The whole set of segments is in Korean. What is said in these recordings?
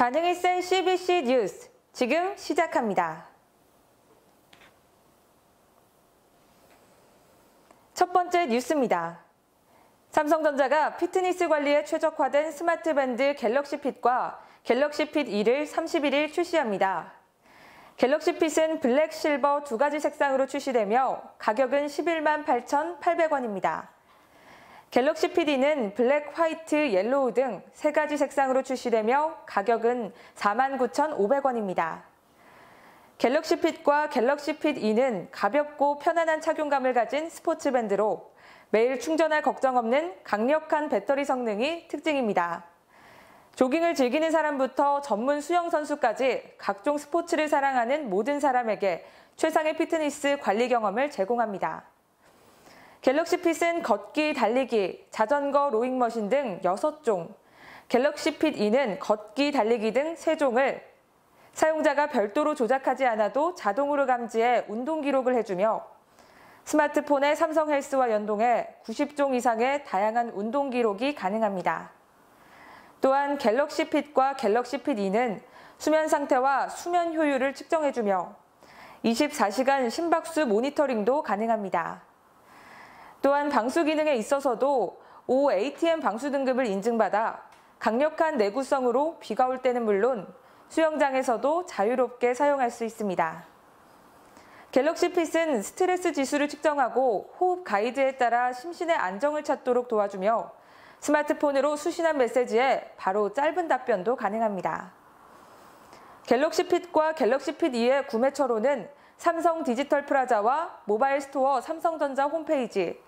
반응이 센 CBC 뉴스, 지금 시작합니다. 첫 번째 뉴스입니다. 삼성전자가 피트니스 관리에 최적화된 스마트밴드 갤럭시 핏과 갤럭시 핏 2를 31일 출시합니다. 갤럭시 핏은 블랙, 실버 두 가지 색상으로 출시되며 가격은 11만 8,800원입니다. 갤럭시 핏 2는 블랙, 화이트, 옐로우 등 세 가지 색상으로 출시되며 가격은 49,500원입니다. 갤럭시 핏과 갤럭시 핏 2는 가볍고 편안한 착용감을 가진 스포츠 밴드로 매일 충전할 걱정 없는 강력한 배터리 성능이 특징입니다. 조깅을 즐기는 사람부터 전문 수영 선수까지 각종 스포츠를 사랑하는 모든 사람에게 최상의 피트니스 관리 경험을 제공합니다. 갤럭시 핏은 걷기, 달리기, 자전거, 로잉머신 등 6종, 갤럭시 핏 2는 걷기, 달리기 등 3종을 사용자가 별도로 조작하지 않아도 자동으로 감지해 운동 기록을 해주며 스마트폰의 삼성 헬스와 연동해 90종 이상의 다양한 운동 기록이 가능합니다. 또한 갤럭시 핏과 갤럭시 핏 2는 수면 상태와 수면 효율을 측정해주며 24시간 심박수 모니터링도 가능합니다. 또한 방수 기능에 있어서도 OATM 방수 등급을 인증받아 강력한 내구성으로 비가 올 때는 물론 수영장에서도 자유롭게 사용할 수 있습니다. 갤럭시 핏은 스트레스 지수를 측정하고 호흡 가이드에 따라 심신의 안정을 찾도록 도와주며 스마트폰으로 수신한 메시지에 바로 짧은 답변도 가능합니다. 갤럭시 핏과 갤럭시 핏 2의 구매처로는 삼성 디지털 프라자와 모바일 스토어 삼성전자 홈페이지,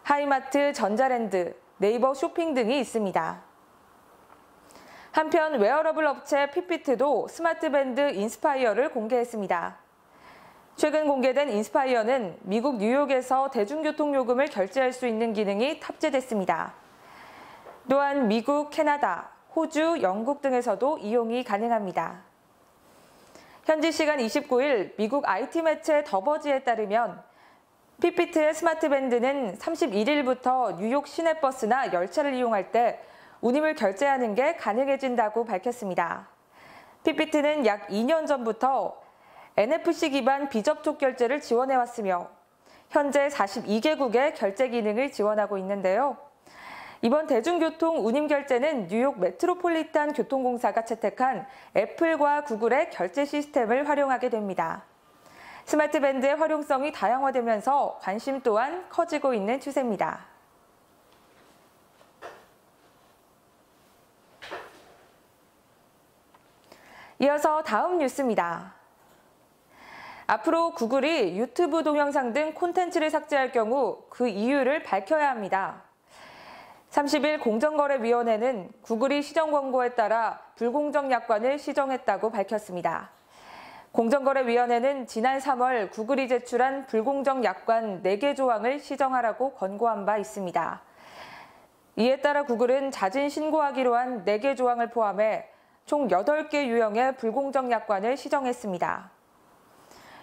하이마트, 전자랜드, 네이버 쇼핑 등이 있습니다. 한편 웨어러블 업체 핏비트도 스마트밴드 인스파이어를 공개했습니다. 최근 공개된 인스파이어는 미국 뉴욕에서 대중교통 요금을 결제할 수 있는 기능이 탑재됐습니다. 또한 미국, 캐나다, 호주, 영국 등에서도 이용이 가능합니다. 현지 시간 29일 미국 IT 매체 더버지에 따르면 핏비트의 스마트밴드는 31일부터 뉴욕 시내버스나 열차를 이용할 때 운임을 결제하는 게 가능해진다고 밝혔습니다. 핏비트는 약 2년 전부터 NFC 기반 비접촉 결제를 지원해왔으며 현재 42개국의 결제 기능을 지원하고 있는데요. 이번 대중교통 운임 결제는 뉴욕 메트로폴리탄 교통공사가 채택한 애플과 구글의 결제 시스템을 활용하게 됩니다. 스마트밴드의 활용성이 다양화되면서 관심 또한 커지고 있는 추세입니다. 이어서 다음 뉴스입니다. 앞으로 구글이 유튜브 동영상 등 콘텐츠를 삭제할 경우 그 이유를 밝혀야 합니다. 30일 공정거래위원회는 구글이 시정 권고에 따라 불공정 약관을 시정했다고 밝혔습니다. 공정거래위원회는 지난 3월 구글이 제출한 불공정 약관 4개 조항을 시정하라고 권고한 바 있습니다. 이에 따라 구글은 자진 신고하기로 한 4개 조항을 포함해 총 8개 유형의 불공정 약관을 시정했습니다.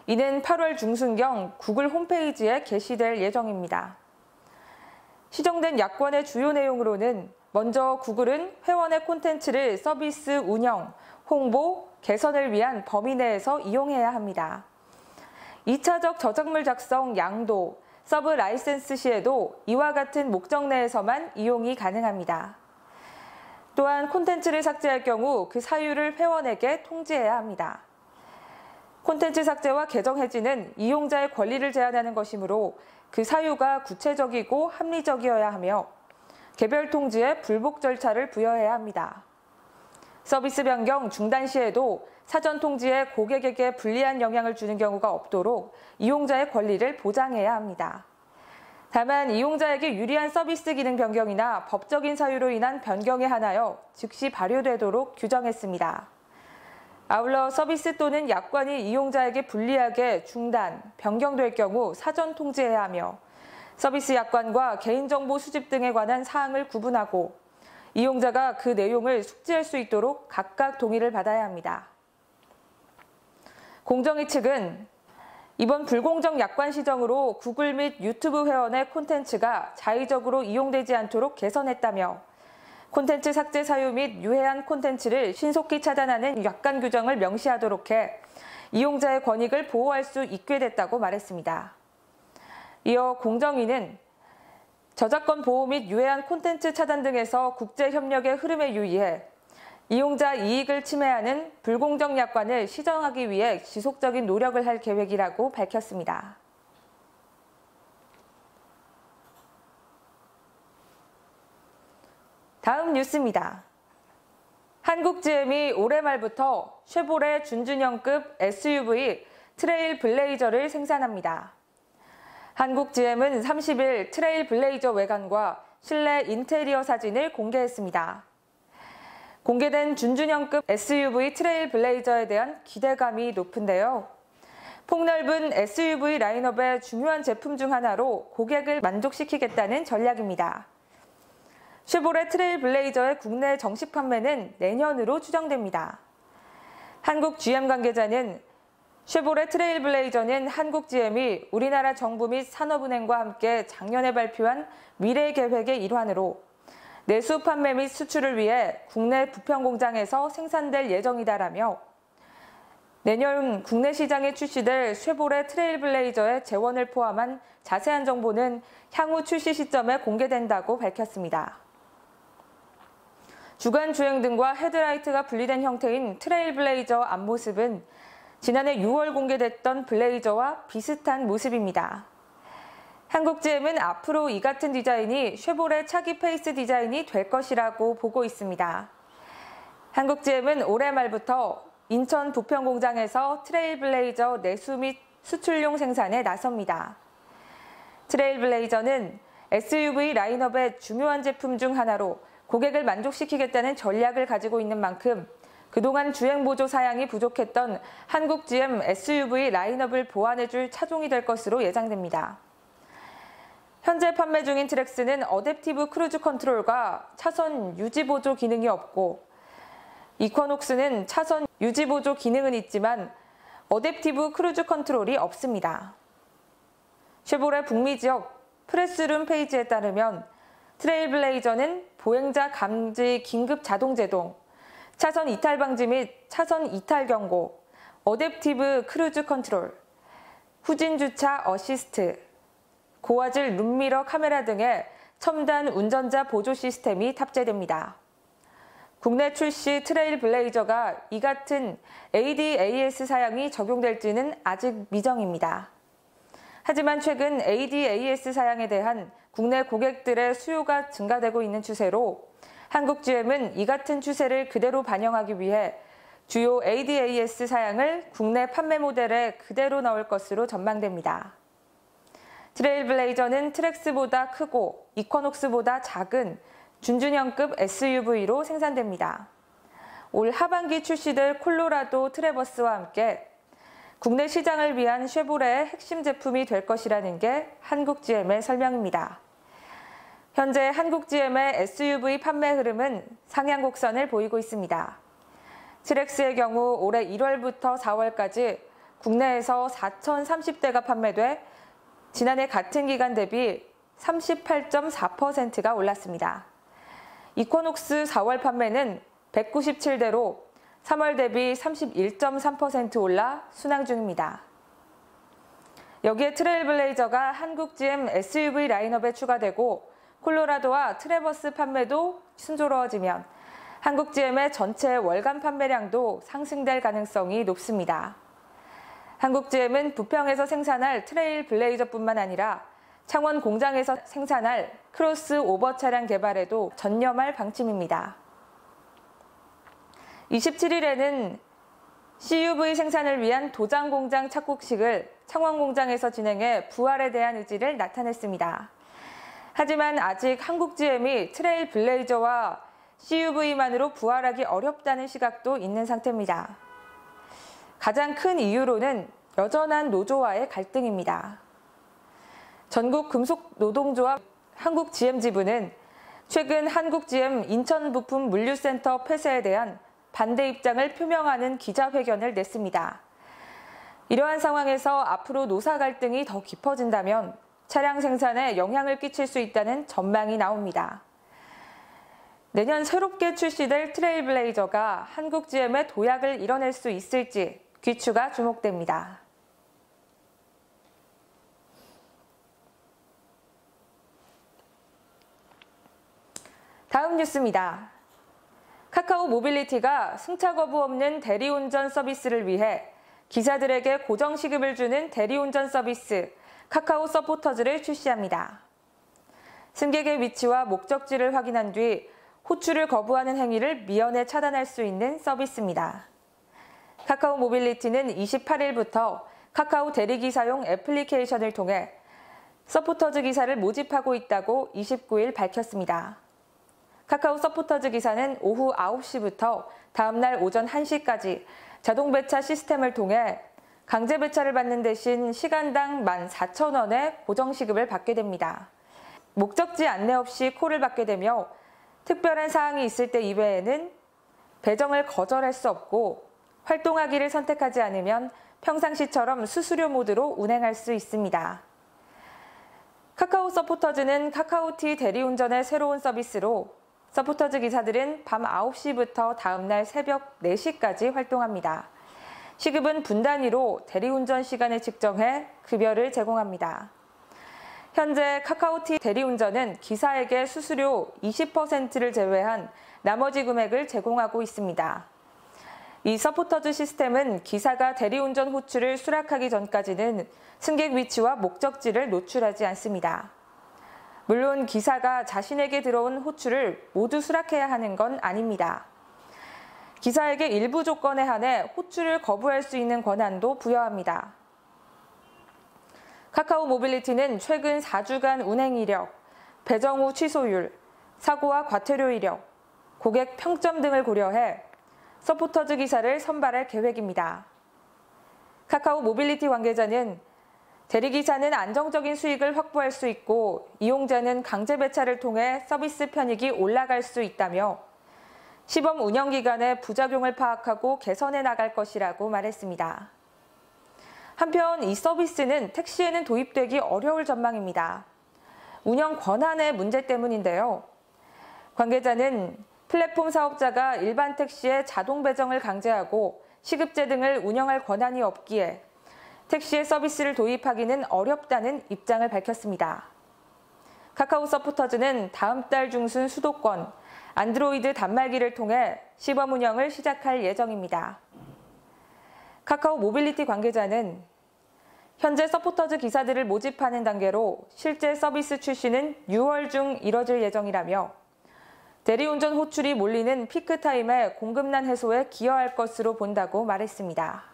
이는 8월 중순경 구글 홈페이지에 게시될 예정입니다. 시정된 약관의 주요 내용으로는 먼저 구글은 회원의 콘텐츠를 서비스 운영, 홍보, 개선을 위한 범위 내에서 이용해야 합니다. 2차적 저작물 작성, 양도, 서브 라이센스 시에도 이와 같은 목적 내에서만 이용이 가능합니다. 또한 콘텐츠를 삭제할 경우 그 사유를 회원에게 통지해야 합니다. 콘텐츠 삭제와 계정 해지는 이용자의 권리를 제한하는 것이므로 그 사유가 구체적이고 합리적이어야 하며 개별 통지에 불복 절차를 부여해야 합니다. 서비스 변경 중단 시에도 사전 통지에 고객에게 불리한 영향을 주는 경우가 없도록 이용자의 권리를 보장해야 합니다. 다만 이용자에게 유리한 서비스 기능 변경이나 법적인 사유로 인한 변경에 한하여 즉시 발효되도록 규정했습니다. 아울러 서비스 또는 약관이 이용자에게 불리하게 중단, 변경될 경우 사전 통지해야 하며 서비스 약관과 개인정보 수집 등에 관한 사항을 구분하고 이용자가 그 내용을 숙지할 수 있도록 각각 동의를 받아야 합니다. 공정위 측은 이번 불공정 약관 시정으로 구글 및 유튜브 회원의 콘텐츠가 자의적으로 이용되지 않도록 개선했다며 콘텐츠 삭제 사유 및 유해한 콘텐츠를 신속히 차단하는 약관 규정을 명시하도록 해 이용자의 권익을 보호할 수 있게 됐다고 말했습니다. 이어 공정위는 저작권 보호 및 유해한 콘텐츠 차단 등에서 국제협력의 흐름에 유의해 이용자 이익을 침해하는 불공정 약관을 시정하기 위해 지속적인 노력을 할 계획이라고 밝혔습니다. 다음 뉴스입니다. 한국GM이 올해 말부터 쉐보레 준준형급 SUV 트레일 블레이저를 생산합니다. 한국GM은 30일 트레일 블레이저 외관과 실내 인테리어 사진을 공개했습니다. 공개된 준준형급 SUV 트레일 블레이저에 대한 기대감이 높은데요. 폭넓은 SUV 라인업의 중요한 제품 중 하나로 고객을 만족시키겠다는 전략입니다. 쉐보레 트레일 블레이저의 국내 정식 판매는 내년으로 추정됩니다. 한국 GM 관계자는 쉐보레 트레일 블레이저는 한국 GM이 우리나라 정부 및 산업은행과 함께 작년에 발표한 미래 계획의 일환으로 내수 판매 및 수출을 위해 국내 부평 공장에서 생산될 예정이다라며 내년 국내 시장에 출시될 쉐보레 트레일 블레이저의 재원을 포함한 자세한 정보는 향후 출시 시점에 공개된다고 밝혔습니다. 주간 주행 등과 헤드라이트가 분리된 형태인 트레일 블레이저 앞모습은 지난해 6월 공개됐던 블레이저와 비슷한 모습입니다. 한국GM은 앞으로 이 같은 디자인이 쉐보레 차기 페이스 디자인이 될 것이라고 보고 있습니다. 한국GM은 올해 말부터 인천 부평 공장에서 트레일 블레이저 내수 및 수출용 생산에 나섭니다. 트레일 블레이저는 SUV 라인업의 중요한 제품 중 하나로 고객을 만족시키겠다는 전략을 가지고 있는 만큼 그동안 주행보조 사양이 부족했던 한국GM SUV 라인업을 보완해줄 차종이 될 것으로 예상됩니다. 현재 판매 중인 트랙스는 어댑티브 크루즈 컨트롤과 차선 유지보조 기능이 없고 이쿼녹스는 차선 유지보조 기능은 있지만 어댑티브 크루즈 컨트롤이 없습니다. 쉐보레 북미 지역 프레스룸 페이지에 따르면 트레일 블레이저는 보행자 감지 긴급 자동 제동, 차선 이탈 방지 및 차선 이탈 경고, 어댑티브 크루즈 컨트롤, 후진 주차 어시스트, 고화질 룸미러 카메라 등의 첨단 운전자 보조 시스템이 탑재됩니다. 국내 출시 트레일 블레이저가 이 같은 ADAS 사양이 적용될지는 아직 미정입니다. 하지만 최근 ADAS 사양에 대한 국내 고객들의 수요가 증가되고 있는 추세로 한국GM은 이 같은 추세를 그대로 반영하기 위해 주요 ADAS 사양을 국내 판매 모델에 그대로 넣을 것으로 전망됩니다. 트레일 블레이저는 트랙스보다 크고 이쿼녹스보다 작은 준준형급 SUV로 생산됩니다. 올 하반기 출시될 콜로라도 트래버스와 함께 국내 시장을 위한 쉐보레의 핵심 제품이 될 것이라는 게 한국GM의 설명입니다. 현재 한국GM의 SUV 판매 흐름은 상향 곡선을 보이고 있습니다. 트랙스의 경우 올해 1월부터 4월까지 국내에서 4,030대가 판매돼 지난해 같은 기간 대비 38.4%가 올랐습니다. 이쿼녹스 4월 판매는 197대로 3월 대비 31.3% 올라 순항 중입니다. 여기에 트레일 블레이저가 한국GM SUV 라인업에 추가되고 콜로라도와 트래버스 판매도 순조로워지면 한국GM의 전체 월간 판매량도 상승될 가능성이 높습니다. 한국GM은 부평에서 생산할 트레일 블레이저뿐만 아니라 창원 공장에서 생산할 크로스오버 차량 개발에도 전념할 방침입니다. 27일에는 CUV 생산을 위한 도장 공장 착국식을 창원 공장에서 진행해 부활에 대한 의지를 나타냈습니다. 하지만 아직 한국GM이 트레일 블레이저와 CUV만으로 부활하기 어렵다는 시각도 있는 상태입니다. 가장 큰 이유로는 여전한 노조와의 갈등입니다. 전국금속노동조합 한국GM지부는 최근 한국GM 인천부품 물류센터 폐쇄에 대한 반대 입장을 표명하는 기자회견을 냈습니다. 이러한 상황에서 앞으로 노사 갈등이 더 깊어진다면 차량 생산에 영향을 끼칠 수 있다는 전망이 나옵니다. 내년 새롭게 출시될 트레일블레이저가 한국 GM의 도약을 이뤄낼 수 있을지 귀추가 주목됩니다. 다음 뉴스입니다. 카카오 모빌리티가 승차 거부 없는 대리운전 서비스를 위해 기사들에게 고정시급을 주는 대리운전 서비스 카카오 서포터즈를 출시합니다. 승객의 위치와 목적지를 확인한 뒤 호출을 거부하는 행위를 미연에 차단할 수 있는 서비스입니다. 카카오 모빌리티는 28일부터 카카오 대리기사용 애플리케이션을 통해 서포터즈 기사를 모집하고 있다고 29일 밝혔습니다. 카카오 서포터즈 기사는 오후 9시부터 다음날 오전 1시까지 자동 배차 시스템을 통해 강제 배차를 받는 대신 시간당 14,000원의 고정시급을 받게 됩니다. 목적지 안내 없이 콜을 받게 되며 특별한 사항이 있을 때 이외에는 배정을 거절할 수 없고 활동하기를 선택하지 않으면 평상시처럼 수수료 모드로 운행할 수 있습니다. 카카오 서포터즈는 카카오티 대리운전의 새로운 서비스로 서포터즈 기사들은 밤 9시부터 다음날 새벽 4시까지 활동합니다. 시급은 분 단위로 대리운전 시간을 측정해 급여를 제공합니다. 현재 카카오티 대리운전은 기사에게 수수료 20%를 제외한 나머지 금액을 제공하고 있습니다. 이 서포터즈 시스템은 기사가 대리운전 호출을 수락하기 전까지는 승객 위치와 목적지를 노출하지 않습니다. 물론 기사가 자신에게 들어온 호출을 모두 수락해야 하는 건 아닙니다. 기사에게 일부 조건에 한해 호출을 거부할 수 있는 권한도 부여합니다. 카카오 모빌리티는 최근 4주간 운행 이력, 배정 후 취소율, 사고와 과태료 이력, 고객 평점 등을 고려해 서포터즈 기사를 선발할 계획입니다. 카카오 모빌리티 관계자는 대리기사는 안정적인 수익을 확보할 수 있고 이용자는 강제 배차를 통해 서비스 편익이 올라갈 수 있다며 시범 운영 기간의 부작용을 파악하고 개선해 나갈 것이라고 말했습니다. 한편 이 서비스는 택시에는 도입되기 어려울 전망입니다. 운영 권한의 문제 때문인데요. 관계자는 플랫폼 사업자가 일반 택시의 자동 배정을 강제하고 시급제 등을 운영할 권한이 없기에 택시의 서비스를 도입하기는 어렵다는 입장을 밝혔습니다. 카카오 서포터즈는 다음 달 중순 수도권, 안드로이드 단말기를 통해 시범 운영을 시작할 예정입니다. 카카오 모빌리티 관계자는 현재 서포터즈 기사들을 모집하는 단계로 실제 서비스 출시는 6월 중 이뤄질 예정이라며 대리운전 호출이 몰리는 피크타임의 공급난 해소에 기여할 것으로 본다고 말했습니다.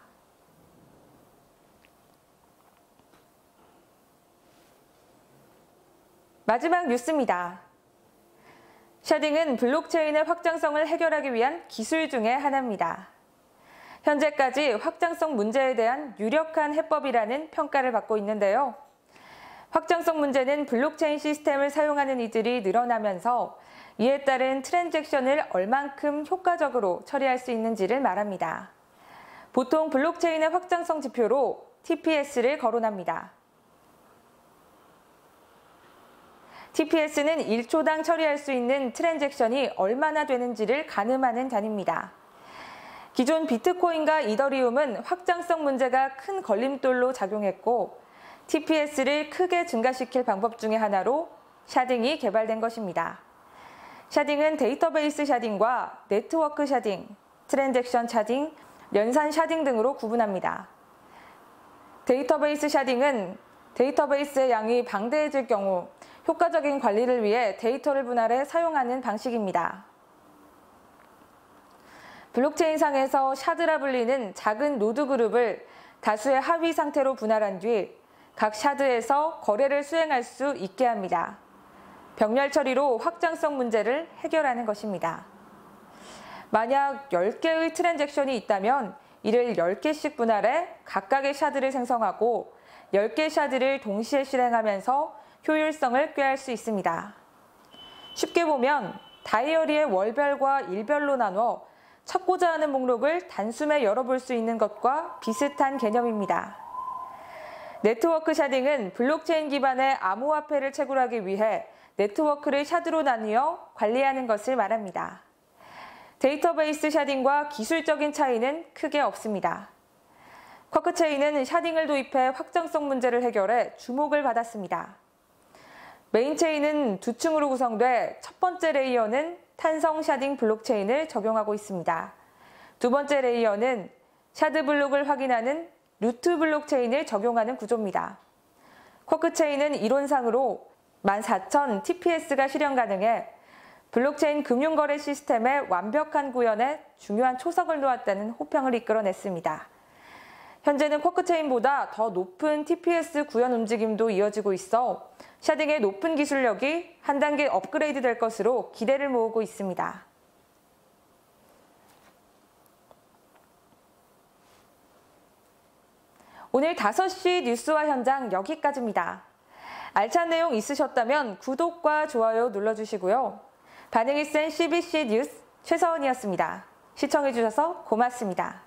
마지막 뉴스입니다. 샤딩은 블록체인의 확장성을 해결하기 위한 기술 중의 하나입니다. 현재까지 확장성 문제에 대한 유력한 해법이라는 평가를 받고 있는데요. 확장성 문제는 블록체인 시스템을 사용하는 이들이 늘어나면서 이에 따른 트랜잭션을 얼만큼 효과적으로 처리할 수 있는지를 말합니다. 보통 블록체인의 확장성 지표로 TPS를 거론합니다. TPS는 1초당 처리할 수 있는 트랜잭션이 얼마나 되는지를 가늠하는 단위입니다. 기존 비트코인과 이더리움은 확장성 문제가 큰 걸림돌로 작용했고 TPS를 크게 증가시킬 방법 중의 하나로 샤딩이 개발된 것입니다. 샤딩은 데이터베이스 샤딩과 네트워크 샤딩, 트랜잭션 샤딩, 연산 샤딩 등으로 구분합니다. 데이터베이스 샤딩은 데이터베이스의 양이 방대해질 경우 효과적인 관리를 위해 데이터를 분할해 사용하는 방식입니다. 블록체인상에서 샤드라 불리는 작은 노드 그룹을 다수의 하위 상태로 분할한 뒤 각 샤드에서 거래를 수행할 수 있게 합니다. 병렬 처리로 확장성 문제를 해결하는 것입니다. 만약 10개의 트랜잭션이 있다면 이를 10개씩 분할해 각각의 샤드를 생성하고 10개 샤드를 동시에 실행하면서 효율성을 꾀할 수 있습니다. 쉽게 보면 다이어리의 월별과 일별로 나눠 찾고자 하는 목록을 단숨에 열어볼 수 있는 것과 비슷한 개념입니다. 네트워크 샤딩은 블록체인 기반의 암호화폐를 채굴하기 위해 네트워크를 샤드로 나누어 관리하는 것을 말합니다. 데이터베이스 샤딩과 기술적인 차이는 크게 없습니다. 쿼크체인은 샤딩을 도입해 확정성 문제를 해결해 주목을 받았습니다. 메인체인은 두 층으로 구성돼 첫 번째 레이어는 탄성 샤딩 블록체인을 적용하고 있습니다. 두 번째 레이어는 샤드 블록을 확인하는 루트 블록체인을 적용하는 구조입니다. 쿼크체인은 이론상으로 14,000 TPS가 실현 가능해 블록체인 금융거래 시스템의 완벽한 구현에 중요한 초석을 놓았다는 호평을 이끌어냈습니다. 현재는 쿼크체인보다 더 높은 TPS 구현 움직임도 이어지고 있어 샤딩의 높은 기술력이 한 단계 업그레이드 될 것으로 기대를 모으고 있습니다. 오늘 5시 뉴스와 현장 여기까지입니다. 알찬 내용 있으셨다면 구독과 좋아요 눌러주시고요. 반응이 센 CBC 뉴스 최서은이었습니다. 시청해주셔서 고맙습니다.